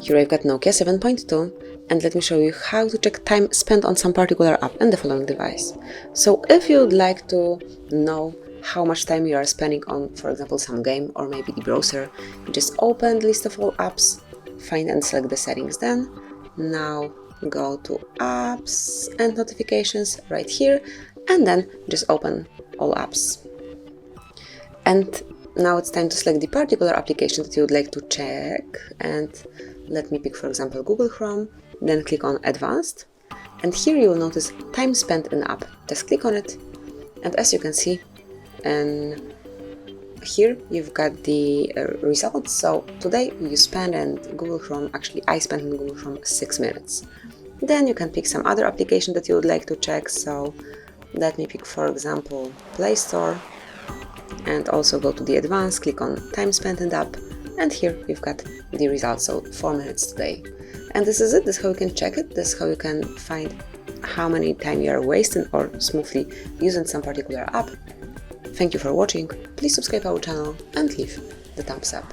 Here I've got Nokia 7.2, and let me show you how to check time spent on some particular app in the following device. So if you'd like to know how much time you are spending on, for example, some game or maybe the browser, you just open the list of all apps, find and select the settings. Then now go to apps and notifications right here, and then just open all apps. And now it's time to select the particular application that you would like to check, and let me pick, for example, Google Chrome, then click on Advanced, and here you will notice time spent in app. Just click on it, and as you can see, and here you've got the results. So today you spent in Google Chrome, actually I spent in Google Chrome 6 minutes. Then you can pick some other application that you would like to check. So let me pick, for example, Play Store, and also go to the advanced, click on time spent in the app, and here you've got the results. So 4 minutes today. And this is it. This is how you can check it. This is how you can find how many time you are wasting or smoothly using some particular app. Thank you for watching. Please subscribe our channel and leave the thumbs up.